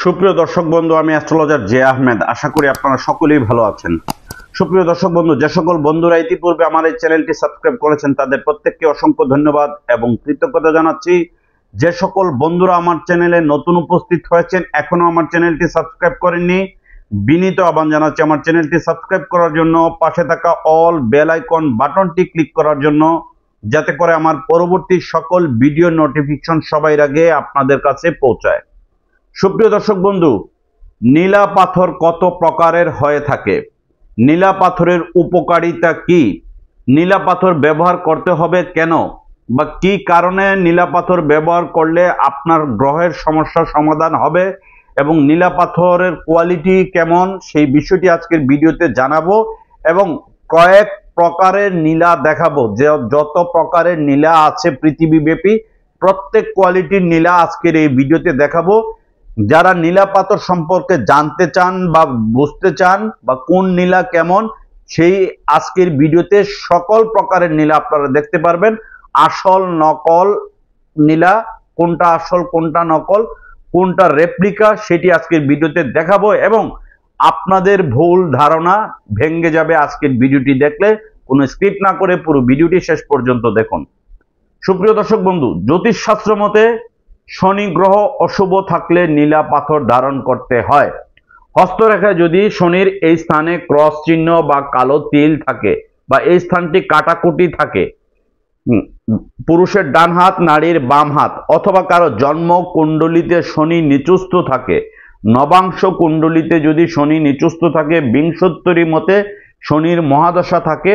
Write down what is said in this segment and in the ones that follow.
সুপ্রিয় দর্শক বন্ধু, আমি অ্যাস্ট্রোলজার জে আহমেদ। আশা করি আপনারা সকলেই ভালো আছেন। সুপ্রিয় দর্শক বন্ধু, যে সকল বন্ধুরা ইতিপূর্বে আমার এই চ্যানেলটি সাবস্ক্রাইব করেছেন তাদের প্রত্যেককে অসংখ্য ধন্যবাদ এবং কৃতজ্ঞতা জানাচ্ছি। যে সকল বন্ধুরা আমার চ্যানেলে নতুন উপস্থিত হয়েছেন, এখনো আমার চ্যানেলটি সাবস্ক্রাইব করেননি, বিনীত আহ্বান জানাচ্ছি আমার চ্যানেলটি সাবস্ক্রাইব করার জন্য, পাশে থাকা অল বেল আইকন বাটনটি ক্লিক করার জন্য, যাতে করে আমার পরবর্তী সকল ভিডিও নোটিফিকেশন সবার আগে আপনাদের কাছে পৌঁছায়। সুপ্রিয় দর্শক বন্ধু, নীলা পাথর কত প্রকারের হয়ে থাকে? নীলা পাথরের উপকারিতা কি? নীলা পাথর ব্যবহার করতে হবে কেন, বা কি কারণে নীলা পাথর ব্যবহার করলে আপনার গ্রহের সমস্যার সমাধান হবে এবং নীলা পাথরের কোয়ালিটি কেমন, সেই বিষয়টি আজকের ভিডিওতে জানাবো এবং কয়েক প্রকারের নীলা দেখাবো। যে যত প্রকারের নীলা আছে পৃথিবীব্যাপী, প্রত্যেক কোয়ালিটির নীলা আজকের এই ভিডিওতে দেখাবো। যারা নীলা পাথর সম্পর্কে জানতে চান বা বুঝতে চান বা কোন নীলা কেমন, সেই আজকের ভিডিওতে সকল প্রকারের নীলা আপনারা দেখতে পারবেন। আসল নকল নীলা, কোনটা আসল কোনটা নকল, কোনটা রেপ্লিকা, সেটি আজকের ভিডিওতে দেখাবো এবং আপনাদের ভুল ধারণা ভেঙে যাবে আজকের ভিডিওটি দেখলে। কোনো স্কিপ না করে পুরো ভিডিওটি শেষ পর্যন্ত দেখুন। সুপ্রিয় দর্শক বন্ধু, জ্যোতিষ শাস্ত্র মতে শনি গ্রহ অশুভ থাকলে নীলা পাথর ধারণ করতে হয়। হস্তরেখায় যদি শনির এই স্থানে ক্রস চিহ্ন বা কালো তিল থাকে বা এই স্থানটি কাটাকুটি থাকে, পুরুষের ডান হাত নারীর বাম হাত, অথবা কারো জন্ম কুণ্ডলিতে শনি নিচস্থ থাকে, নবাংশ কুণ্ডলিতে যদি শনি নিচস্থ থাকে, বিংশোত্তরী মতে শনির মহাদশা থাকে,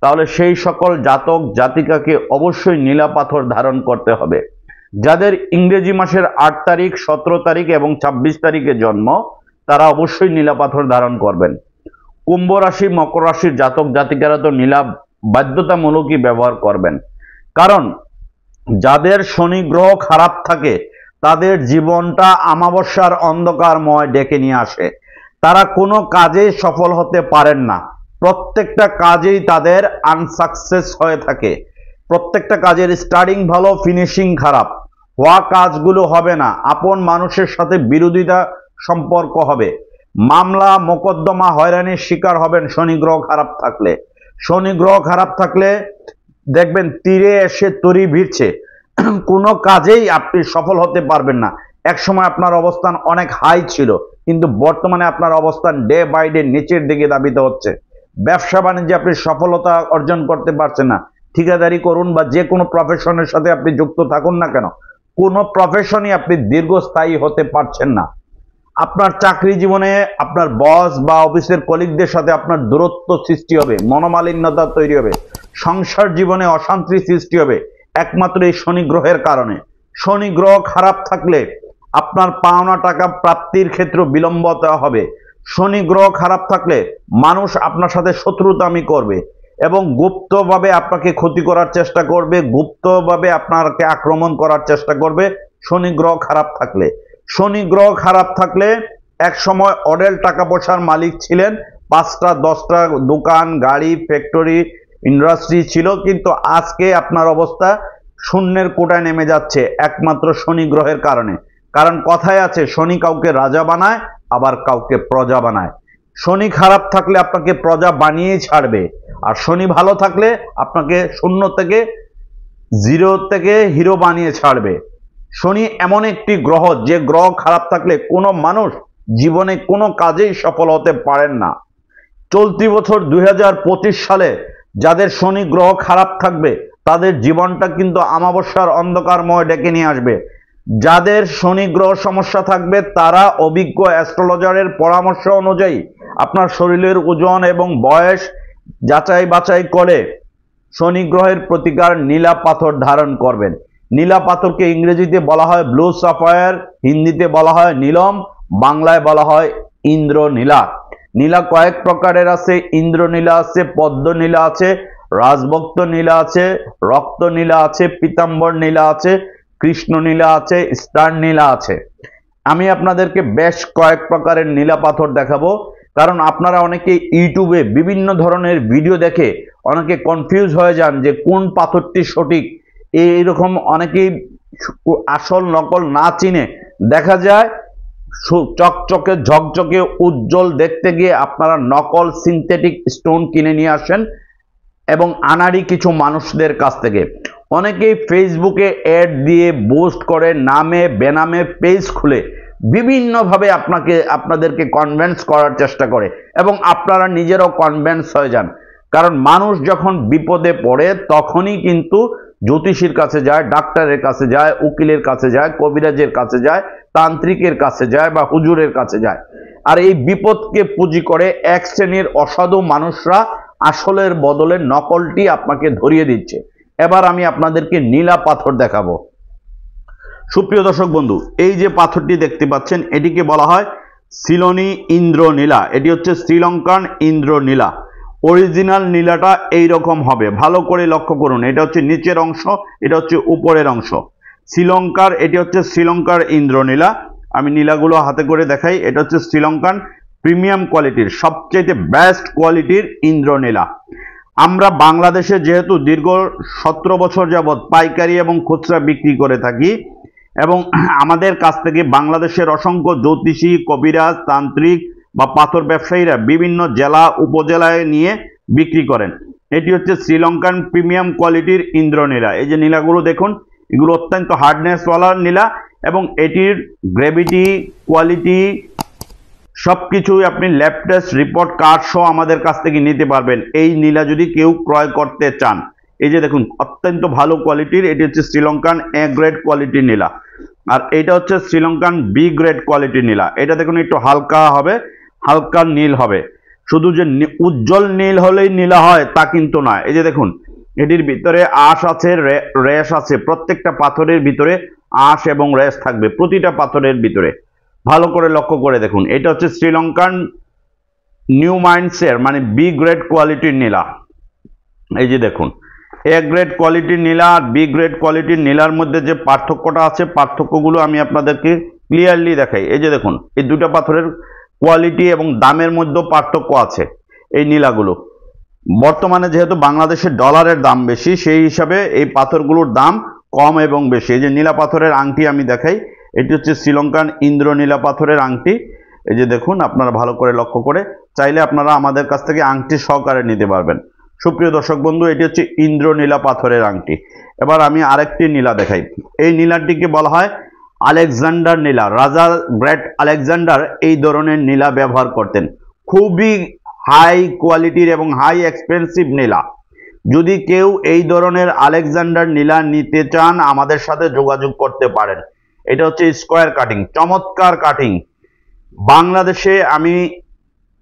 তাহলে সেই সকল জাতক জাতিকাকে অবশ্যই নীলা পাথর ধারণ করতে হবে। যাদের ইংরেজি মাসের 8 তারিখ, 17 তারিখ এবং 26 তারিখে জন্ম, তারা অবশ্যই নীলা পাথর ধারণ করবেন। কুম্ভ রাশি, মকর রাশির জাতক জাতিকারা তো নীলা বাধ্যতামূলকই ব্যবহার করবেন, কারণ যাদের শনি গ্রহ খারাপ থাকে তাদের জীবনটা আমাবস্যার অন্ধকারময় ডেকে নিয়ে আসে। তারা কোনো কাজেই সফল হতে পারেন না, প্রত্যেকটা কাজেই তাদের আনসাকসেস হয়ে থাকে। প্রত্যেকটা কাজের স্টার্টিং ভালো, ফিনিশিং খারাপ, হওয়া কাজগুলো হবে না, আপন মানুষের সাথে বিরোধিতা সম্পর্ক হবে, মামলা মোকদ্দমা হয়রানির শিকার হবেন শনি গ্রহ খারাপ থাকলে। শনি গ্রহ খারাপ থাকলে দেখবেন তীরে এসে তরি ভিড়ছে, কোনো কাজেই আপনি সফল হতে পারবেন না। এক সময় আপনার অবস্থান অনেক হাই ছিল, কিন্তু বর্তমানে আপনার অবস্থান ডে বাই ডে নিচের দিকে ধাবিত হচ্ছে। ব্যবসা বাণিজ্যে আপনি সফলতা অর্জন করতে পারছেন না। ঠিকাদারি করুন বা যে কোনো প্রফেশনের সাথে আপনি যুক্ত থাকুন না কেন, কোনো প্রফেশনই আপনি দীর্ঘস্থায়ী হতে পারছেন না। আপনার চাকরি জীবনে আপনার বস বা অফিসের কলিগদের সাথে আপনার দূরত্ব সৃষ্টি হবে, মনোমালিন্যতা তৈরি হবে, সংসার জীবনে অশান্তি সৃষ্টি হবে, একমাত্র এই শনি গ্রহের কারণে। শনি গ্রহ খারাপ থাকলে আপনার পাওনা টাকা প্রাপ্তির ক্ষেত্রে বিলম্বতা হবে। শনি গ্রহ খারাপ থাকলে মানুষ আপনার সাথে শত্রুতামি করবে এবং গুপ্তভাবে আপনাকে ক্ষতি করার চেষ্টা করবে, গুপ্তভাবে আপনাকে আক্রমণ করার চেষ্টা করবে শনি গ্রহ খারাপ থাকলে। শনি গ্রহ খারাপ থাকলে এক সময় অডেল টাকা পয়সার মালিক ছিলেন, 5টা 10টা দোকান, গাড়ি, ফ্যাক্টরি, ইন্ডাস্ট্রি ছিল, কিন্তু আজকে আপনার অবস্থা শূন্যের কোটায় নেমে যাচ্ছে একমাত্র শনি গ্রহের কারণে। কারণ কথায় আছে, শনি কাউকে রাজা বানায় আবার কাউকে প্রজা বানায়। শনি খারাপ থাকলে আপনাকে প্রজা বানিয়েই ছাড়বে, আর শনি ভালো থাকলে আপনাকে শূন্য থেকে, জিরো থেকে হিরো বানিয়ে ছাড়বে। শনি এমন একটি গ্রহ, যে গ্রহ খারাপ থাকলে কোনো মানুষ জীবনে কোনো কাজেই সফল হতে পারেন না। চলতি বছর 2025 সালে যাদের শনি গ্রহ খারাপ থাকবে তাদের জীবনটা কিন্তু আমাবস্যার অন্ধকারময় ডেকে নিয়ে আসবে। যাদের শনি গ্রহ সমস্যা থাকবে তারা অভিজ্ঞ অ্যাস্ট্রোলজারের পরামর্শ অনুযায়ী আপনার শরীরের ওজন এবং বয়স যাচাই বাছাই করে শনি গ্রহের প্রতিকার নীলা পাথর ধারণ করবেন। নীলা পাথরকে ইংরেজিতে বলা হয় ব্লু সাফায়ার, হিন্দিতে বলা হয় নীলম, বাংলায় বলা হয় ইন্দ্রনীলা। নীলা কয়েক প্রকারের আছে, ইন্দ্রনীলা আছে, পদ্ম নীলা আছে, রাজভক্ত নীলা আছে, রক্ত নীলা আছে, পীতাম্বর নীলা আছে, কৃষ্ণ নীলা আছে, স্টার নীলা আছে। আমি আপনাদেরকে বেশ কয়েক প্রকারের নীলা পাথর দেখাবো, কারণ আপনারা অনেকে ইউটিউবে বিভিন্ন ধরনের ভিডিও দেখে অনেকে কনফিউজ হয়ে যান যে কোন পাথরটি সঠিক। এইরকম অনেকেই আসল নকল না চিনে দেখা যায় চকচকে ঝকঝকে উজ্জ্বল দেখতে গিয়ে আপনারা নকল সিনথেটিক স্টোন কিনে নিয়ে আসেন এবং আনাড়ি কিছু মানুষদের কাছ থেকে। অনেকেই ফেসবুকে অ্যাড দিয়ে বুস্ট করে, নামে বেনামে পেজ খুলে বিভিন্নভাবে আপনাদেরকে কনভিন্স করার চেষ্টা করে এবং আপনারা নিজেরাও কনভিন্স হয়ে যান। কারণ মানুষ যখন বিপদে পড়ে তখনই কিন্তু জ্যোতিষীর কাছে যায়, ডাক্তারের কাছে যায়, উকিলের কাছে যায়, কবিরাজের কাছে যায়, তান্ত্রিকের কাছে যায় বা হুজুরের কাছে যায়। আর এই বিপদকে পুঁজি করে এক শ্রেণীর অসাধু মানুষরা আসলের বদলে নকলটি আপনাকে ধরিয়ে দিচ্ছে। এবার আমি আপনাদেরকে নীলা পাথর দেখাবো। সুপ্রিয় দর্শক বন্ধু, এই যে পাথরটি দেখতে পাচ্ছেন এটিকে বলা হয় সিলোনি ইন্দ্রনীলা। এটি হচ্ছে শ্রীলঙ্কান ইন্দ্রনীলা। অরিজিনাল নীলাটা এই রকম হবে, ভালো করে লক্ষ্য করুন। এটা হচ্ছে নিচের অংশ, এটা হচ্ছে উপরের অংশ। শ্রীলঙ্কার, এটি হচ্ছে শ্রীলঙ্কার ইন্দ্রনীলা। আমি নীলাগুলো হাতে করে দেখাই। এটা হচ্ছে শ্রীলঙ্কান প্রিমিয়াম কোয়ালিটির, সবচেয়ে বেস্ট কোয়ালিটির ইন্দ্রনীলা। আমরা বাংলাদেশে যেহেতু দীর্ঘ 17 বছর যাবৎ পাইকারি এবং খুচরা বিক্রি করে থাকি এবং আমাদের কাছ থেকে বাংলাদেশের অসংখ্য জ্যোতিষী, কবিরাজ, তান্ত্রিক বা পাথর ব্যবসায়ীরা বিভিন্ন জেলা উপজেলায় নিয়ে বিক্রি করেন। এটি হচ্ছে শ্রীলঙ্কান প্রিমিয়াম কোয়ালিটির ইন্দ্রনীলা। এই যে নীলাগুলো দেখুন, এগুলো অত্যন্ত হার্ডনেসওয়ালা নীলা এবং এটির গ্রেভিটি, কোয়ালিটি সবকিছুই আপনি ল্যাব টেস্ট রিপোর্ট কার্ড সহ আমাদের কাছ থেকে নিতে পারবেন এই নীলা যদি কেউ ক্রয় করতে চান। এই যে দেখুন, অত্যন্ত ভালো কোয়ালিটির। এটি হচ্ছে শ্রীলঙ্কান এ গ্রেড কোয়ালিটির নীলা। আর এটা হচ্ছে শ্রীলঙ্কান বি গ্রেড কোয়ালিটির নীলা। এটা দেখুন একটু হালকা হবে, হালকা নীল হবে। শুধু যে উজ্জ্বল নীল হলেই নীলা হয় তা কিন্তু নয়। এই যে দেখুন, এটির ভিতরে আঁশ আছে, রেশ আছে। প্রত্যেকটা পাথরের ভিতরে আঁশ এবং রেশ থাকবে, প্রতিটা পাথরের ভিতরে। ভালো করে লক্ষ্য করে দেখুন। এটা হচ্ছে শ্রীলঙ্কান নিউ মাইন্ডসের মানে বি গ্রেড কোয়ালিটির নীলা। এই যে দেখুন, এ গ্রেড কোয়ালিটির নীলা আর বি গ্রেড কোয়ালিটির নীলার মধ্যে যে পার্থক্যটা আছে, পার্থক্যগুলো আমি আপনাদেরকে ক্লিয়ারলি দেখাই। এই যে দেখুন, এই দুটো পাথরের কোয়ালিটি এবং দামের মধ্যে পার্থক্য আছে। এই নীলাগুলো বর্তমানে যেহেতু বাংলাদেশে ডলারের দাম বেশি, সেই হিসাবে এই পাথরগুলোর দাম কম এবং বেশি। এই যে নীলা পাথরের আংটি আমি দেখাই। এটি হচ্ছে শ্রীলঙ্কান ইন্দ্রনীলা পাথরের আংটি। এই যে দেখুন, আপনারা ভালো করে লক্ষ্য করে চাইলে আপনারা আমাদের কাছ থেকে আংটি সহকারে নিতে পারবেন। সুপ্রিয় দর্শক বন্ধু, এটি হচ্ছে ইন্দ্রনীলা পাথরের আংটি। এবার আমি আরেকটি নীলা দেখাই। এই নীলাটিকে বলা হয় আলেকজান্ডার নীলা। রাজা গ্রেট আলেকজান্ডার এই ধরনের নীলা ব্যবহার করতেন। খুবই হাই কোয়ালিটির এবং হাই এক্সপেন্সিভ নীলা। যদি কেউ এই ধরনের আলেকজান্ডার নীলা নিতে চান আমাদের সাথে যোগাযোগ করতে পারেন। এটা হচ্ছে স্কোয়ার কাটিং, চমৎকার কাটিং। বাংলাদেশে আমি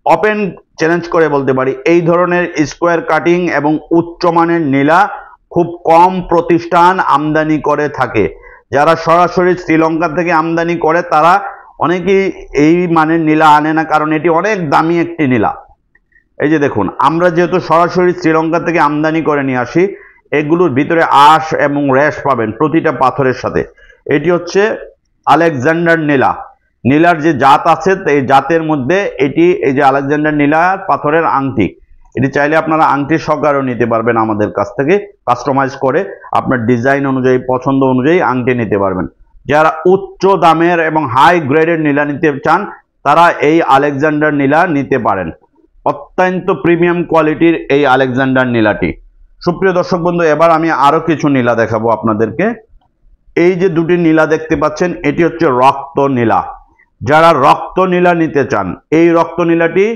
ওপেন চ্যালেঞ্জ করে বলতে পারি এই ধরনের স্কোয়ার কাটিং এবং উচ্চমানের নীলা খুব কম প্রতিষ্ঠান আমদানি করে থাকে। যারা সরাসরি শ্রীলঙ্কা থেকে আমদানি করে তারা অনেকেই এই মানের নীলা আনে না, কারণ এটি অনেক দামি একটি নীলা। এই যে দেখুন, আমরা যেহেতু সরাসরি শ্রীলঙ্কা থেকে আমদানি করে নিয়ে আসি, এগুলোর ভিতরে আঁশ এবং রেশ পাবেন প্রতিটা পাথরের সাথে। এটি হচ্ছে আলেকজান্ডার নীলা। নীলার যে জাত আছে এই জাতের মধ্যে এটি, এই যে আলেকজান্ডার নীলা পাথরের আংটি, এটি চাইলে আপনারা আংটি সহকারেও নিতে পারবেন আমাদের কাছ থেকে কাস্টমাইজ করে। আপনার ডিজাইন অনুযায়ী, পছন্দ অনুযায়ী আংটি নিতে পারবেন। যারা উচ্চ দামের এবং হাই গ্রেডের নীলা নিতে চান তারা এই আলেকজান্ডার নীলা নিতে পারেন। অত্যন্ত প্রিমিয়াম কোয়ালিটির এই আলেকজান্ডার নীলাটি। সুপ্রিয় দর্শক বন্ধু, এবার আমি আরো কিছু নীলা দেখাবো আপনাদেরকে। এই যে দুটি নীলা দেখতে পাচ্ছেন, এটি হচ্ছে রক্ত নীলা। যারা রক্ত নীলা নিতে চান, এই রক্ত নীলাটি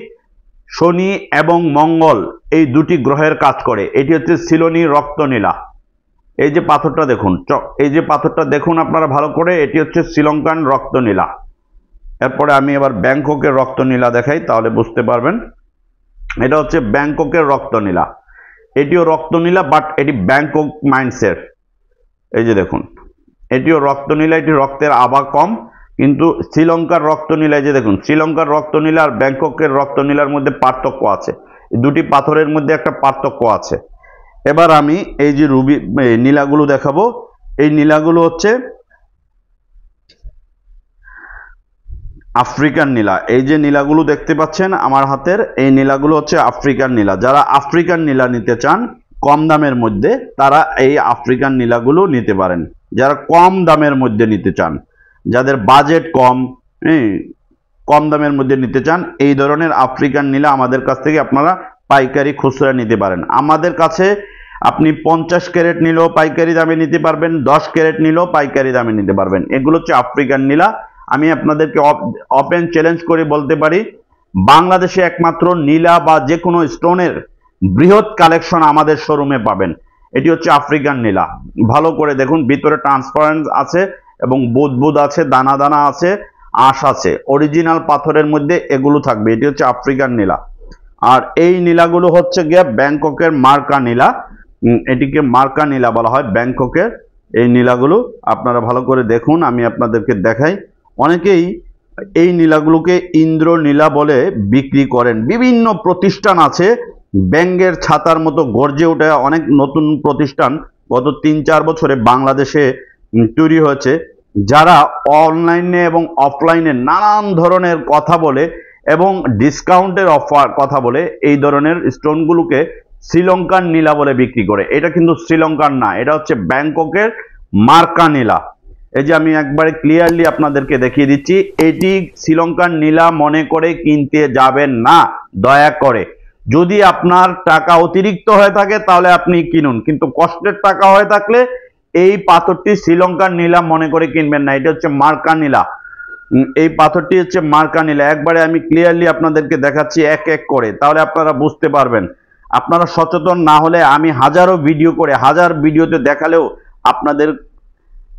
শনি এবং মঙ্গল এই দুটি গ্রহের কাজ করে। এটি হচ্ছে সিলোনি রক্ত নীলা। এই যে পাথরটা দেখুন, এই যে পাথরটা দেখুন আপনারা ভালো করে, এটি হচ্ছে শ্রীলঙ্কান রক্ত নীলা। এরপরে আমি এবার ব্যাংককের রক্ত নীলা দেখাই, তাহলে বুঝতে পারবেন। এটা হচ্ছে ব্যাংককের রক্ত নীলা। এটিও রক্ত নীলা, বাট এটি ব্যাংকক মাইন্ডসের। এই যে দেখুন, এটিও রক্ত নীলা, এটি রক্তের আভা কম, কিন্তু শ্রীলঙ্কার রক্ত নীলা, এই যে দেখুন, শ্রীলঙ্কার রক্ত নীলা আর ব্যাংককের রক্ত নীলার মধ্যে পার্থক্য আছে। দুটি পাথরের মধ্যে একটা পার্থক্য আছে। এবার আমি এই যে রুবি নীলাগুলো দেখাবো। এই নীলাগুলো হচ্ছে আফ্রিকান নীলা। এই যে নীলাগুলো দেখতে পাচ্ছেন আমার হাতের, এই নীলাগুলো হচ্ছে আফ্রিকান নীলা। যারা আফ্রিকান নীলা নিতে চান কম দামের মধ্যে, তারা এই আফ্রিকান নীলাগুলো নিতে পারেন। যারা কম দামের মধ্যে নিতে চান, যাদের বাজেট কম, কম দামের মধ্যে নিতে চান, এই ধরনের আফ্রিকান নীলা আমাদের কাছ থেকে আপনারা পাইকারি খুচরা নিতে পারেন। আমাদের কাছে আপনি 50 ক্যারেট নিলেও পাইকারি দামে নিতে পারবেন, 10 ক্যারেট নিলেও পাইকারি দামে নিতে পারবেন। এগুলো হচ্ছে আফ্রিকান নীলা। আমি আপনাদেরকে ওপেন চ্যালেঞ্জ করে বলতে পারি, বাংলাদেশে একমাত্র নীলা বা যে কোনো স্টোনের বৃহৎ কালেকশন আমাদের শোরুমে পাবেন। এটি হচ্ছে আফ্রিকান নীলা। ভালো করে দেখুন, ভিতরে ট্রান্সপারেন্ট আছে এবং বুদবুদ আছে, দানা দানা আছে, আঁশ আছে, অরিজিনাল পাথরের মধ্যে এগুলো থাকবে। এটি হচ্ছে আফ্রিকান নীলা। আর এই নীলাগুলো হচ্ছে গিয়ে ব্যাংককের মার্কা নীলা, এটিকে মার্কা নীলা বলা হয় ব্যাংককের। এই নীলাগুলো আপনারা ভালো করে দেখুন, আমি আপনাদেরকে দেখাই। অনেকেই এই নীলাগুলোকে ইন্দ্র নীলা বলে বিক্রি করেন। বিভিন্ন প্রতিষ্ঠান আছে ব্যাঙের ছাতার মতো গর্জে ওঠে, অনেক নতুন প্রতিষ্ঠান গত 3-4 বছরে বাংলাদেশে তৈরি হয়েছে, যারা অনলাইনে এবং অফলাইনে নানান ধরনের কথা বলে এবং ডিসকাউন্টের অফার কথা বলে এই ধরনের স্টোনগুলোকে শ্রীলঙ্কার নীলা বলে বিক্রি করে। এটা কিন্তু শ্রীলঙ্কার না, এটা হচ্ছে ব্যাংককের মার্কা নীলা। এই যে আমি একবারে ক্লিয়ারলি আপনাদেরকে দেখিয়ে দিচ্ছি, এটি শ্রীলঙ্কার নীলা মনে করে কিনতে যাবেন না দয়া করে। যদি আপনার টাকা অতিরিক্ত হয়ে থাকে তাহলে আপনি কিনুন, কিন্তু কষ্টের টাকা হয়ে থাকলে এই পাথরটি শ্রীলঙ্কার নীলা মনে করে কিনবেন না। এটা হচ্ছে মার্কা নীলা। এই পাথরটি হচ্ছে মার্কা নীলা। একবারে আমি ক্লিয়ারলি আপনাদেরকে দেখাচ্ছি এক এক করে, তাহলে আপনারা বুঝতে পারবেন। আপনারা সচেতন না হলে আমি হাজারো ভিডিও করে হাজার ভিডিওতে দেখালেও আপনাদের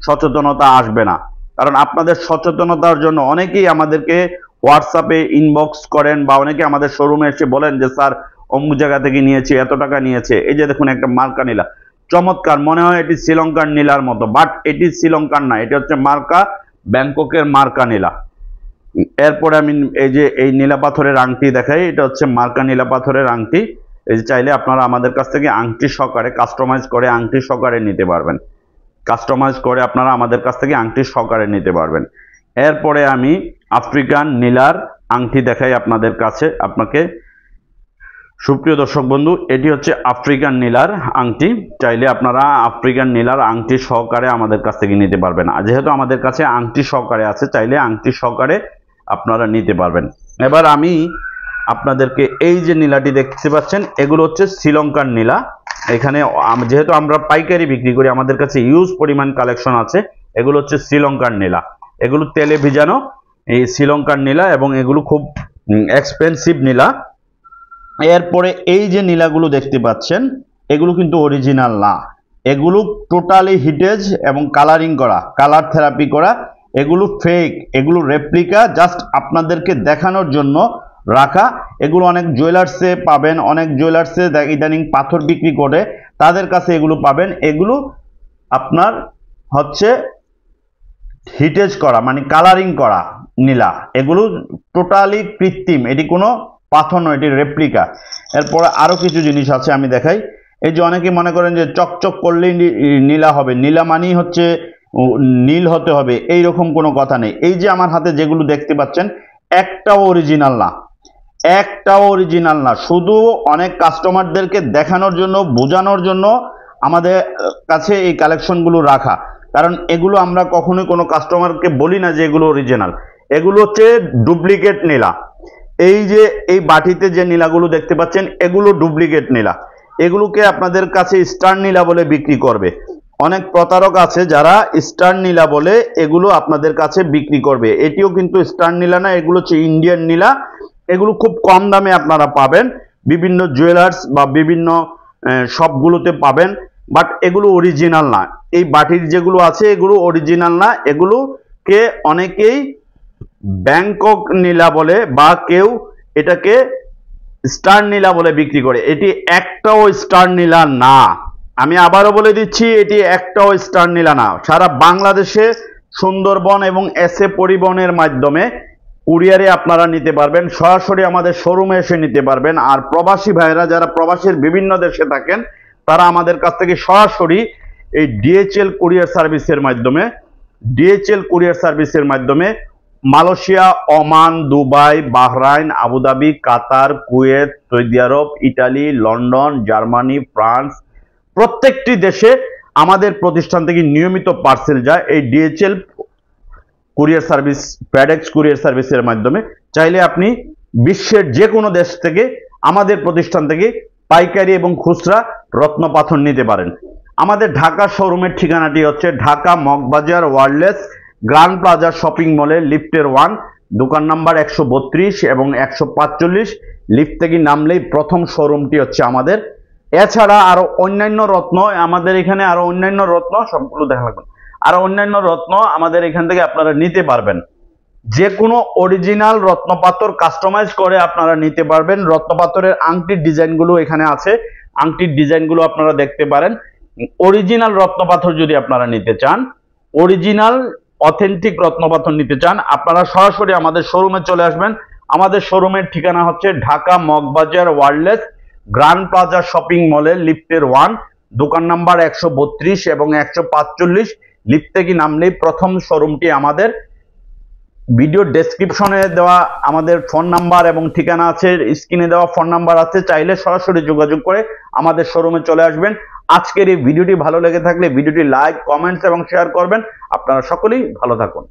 সচেতনতা আসবে না। কারণ আপনাদের সচেতনতার জন্য অনেকেই আমাদেরকে হোয়াটসঅ্যাপে ইনবক্স করেন বা অনেকে আমাদের শোরুমে এসে বলেন যে স্যার অমুক জায়গা থেকে নিয়েছি, এত টাকা নিয়েছে। এই যে দেখুন একটা মার্কা নীলা, চমৎকার, মনে হয় এটি শ্রীলঙ্কার নীলার মতো, বাট এটি শ্রীলঙ্কার না, এটি হচ্ছে মার্কা ব্যাংককের মার্কা নীলা। এরপরে আমি এই যে এই নীলা পাথরের আংটি দেখাই, এটা হচ্ছে মার্কা নীলা পাথরের আংটি। এই যে চাইলে আপনারা আমাদের কাছ থেকে আংটি সহকারে কাস্টমাইজ করে আংটি সহকারে নিতে পারবেন, কাস্টমাইজ করে আপনারা আমাদের কাছ থেকে আংটি সহকারে নিতে পারবেন। এরপরে আমি আফ্রিকান নীলার আংটি দেখাই আপনাদের কাছে আপনাকে। সুপ্রিয় দর্শক বন্ধু, এটি হচ্ছে আফ্রিকান নীলার আংটি। চাইলে আপনারা আফ্রিকান নীলার আংটি সহকারে আমাদের কাছ থেকে নিতে পারবেন। আর যেহেতু আমাদের কাছে আংটি সহকারে আছে, চাইলে আংটি সহকারে আপনারা নিতে পারবেন। এবার আমি আপনাদেরকে এই যে নীলাটি দেখতে পাচ্ছেন, এগুলো হচ্ছে শ্রীলঙ্কার নীলা। এখানে যেহেতু আমরা পাইকারি বিক্রি করি, আমাদের কাছে ইউজ পরিমাণ কালেকশন আছে। এগুলো হচ্ছে শ্রীলঙ্কার নীলা, এগুলো তেলে ভিজানো এই শ্রীলঙ্কার নীলা এবং এগুলো খুব এক্সপেন্সিভ নীলা। এরপরে এই যে নীলাগুলো দেখতে পাচ্ছেন, এগুলো কিন্তু অরিজিনাল না, এগুলো টোটালি হিটেজ এবং কালারিং করা, কালার থেরাপি করা। এগুলো ফেক, এগুলো রেপ্লিকা, জাস্ট আপনাদেরকে দেখানোর জন্য রাখা। এগুলো অনেক জুয়েলার্সে পাবেন, অনেক জুয়েলার্সে ইদানিং পাথর বিক্রি করে, তাদের কাছে এগুলো পাবেন। এগুলো আপনার হচ্ছে হিটেজ করা মানে কালারিং করা নীলা, এগুলো টোটালি কৃত্রিম, এটি কোনো পাথর নয়, এটি রেপ্লিকা। এরপরে আরো কিছু জিনিস আছে আমি দেখাই। এই যে অনেকে মনে করেন যে চকচক করলেই নীলা হবে, নীলা মানেই হচ্ছে নীল হতে হবে, এই রকম কোনো কথা নেই। এই যে আমার হাতে যেগুলো দেখতে পাচ্ছেন, একটাও অরিজিনাল না, একটাও অরিজিনাল না, শুধু অনেক কাস্টমারদেরকে দেখানোর জন্য, বোঝানোর জন্য আমাদের কাছে এই কালেকশনগুলো রাখা। কারণ এগুলো আমরা কখনোই কোনো কাস্টমারকে বলি না যে এগুলো অরিজিনাল, এগুলো হচ্ছে ডুপ্লিকেট নীলা। এই যে এই বাটিতে যে নীলাগুলো দেখতে পাচ্ছেন, এগুলো ডুপ্লিকেট নীলা, এগুলোকে আপনাদের কাছে স্টার নীলা বলে বিক্রি করবে। অনেক প্রতারক আছে যারা স্টার নীলা বলে এগুলো আপনাদের কাছে বিক্রি করবে। এটিও কিন্তু স্টার নীলা না, এগুলো হচ্ছে ইন্ডিয়ান নীলা। এগুলো খুব কম দামে আপনারা পাবেন, বিভিন্ন জুয়েলার্স বা বিভিন্ন শপগুলোতে পাবেন, বাট এগুলো অরিজিনাল না। এই বাটির যেগুলো আছে এগুলো অরিজিনাল না, এগুলোকে অনেকেই ব্যাংকক নীলা বলে বা কেউ এটাকে স্টার নীলা বলে বিক্রি করে। এটি একটাও স্টার নীলা না, আমি আবারও বলে দিচ্ছি, এটি একটাও স্টার নীলা না। সারা বাংলাদেশে সুন্দরবন এবং এসএ পরিবহনের মাধ্যমে কুরিয়ারে আপনারা নিতে পারবেন, সরাসরি আমাদের শোরুমে এসে নিতে পারবেন। আর প্রবাসী ভাইরা যারা প্রবাসীর বিভিন্ন দেশে থাকেন, তারা আমাদের কাছ থেকে সরাসরি এই ডিএচএল কুরিয়ার সার্ভিসের মাধ্যমে Malaysia, Oman, Dubai, Bahrain, Abu Dhabi, Qatar, Kuwait, Saudi Arab, Italy, London, Germany, France, প্রত্যেকটি দেশে আমাদের প্রতিষ্ঠান থেকে নিয়মিত পার্সেল যায়। এই DHL courier service, FedEx courier সার্ভিসের মাধ্যমে। চাইলে আপনি বিশ্বের যে কোনো দেশ থেকে আমাদের প্রতিষ্ঠান থেকে পাইকারি এবং খুচরা রত্ন পাথর নিতে পারেন। আমাদের ঢাকা শোরুমের ঠিকানাটি হচ্ছে Dhaka Moghbazar wireless grand plaza shopping মলের লিফটের 1, দোকান নাম্বার 132 এবং 145। লিফট থেকে নামলেই প্রথম শোরুমটি হচ্ছে আমাদের। এছাড়া আরো অন্যান্য রত্ন আমাদের এখানে, আরো অন্যান্য রত্ন সবগুলো দেখা লাগবে, আরো অন্যান্য রত্ন আমাদের এখান থেকে আপনারা নিতে পারবেন। যে কোনো অরিজিনাল রত্নপাথর কাস্টমাইজ করে আপনারা নিতে পারবেন। রত্নপাথরের আংটির ডিজাইনগুলো এখানে আছে, আংটির ডিজাইনগুলো আপনারা দেখতে পারেন। অরিজিনাল রত্নপাথর যদি আপনারা নিতে চান, অরিজিনাল অথেন্টিক রত্নপাথর নিতে চান, আপনারা সরাসরি আমাদের শোরুমে চলে আসবেন। আমাদের শোরুমের ঠিকানা হচ্ছে Dhaka Moghbazar wireless grand plaza shopping মলের লিফটের 1, দোকান নাম্বার 132 এবং 145। লিফট থেকে নামলেই প্রথম শোরুমটি আমাদের। ভিডিও ডেসক্রিপশনে দেওয়া আমাদের ফোন নাম্বার এবং ঠিকানা আছে, স্ক্রিনে দেওয়া ফোন নাম্বার আছে, চাইলে সরাসরি যোগাযোগ করে আমাদের শোরুমে চলে আসবেন। আজকের এই ভিডিওটি ভালো লেগে থাকলে ভিডিওটি লাইক, কমেন্টস এবং শেয়ার করবেন। আপনারা সকলেই ভালো থাকুন।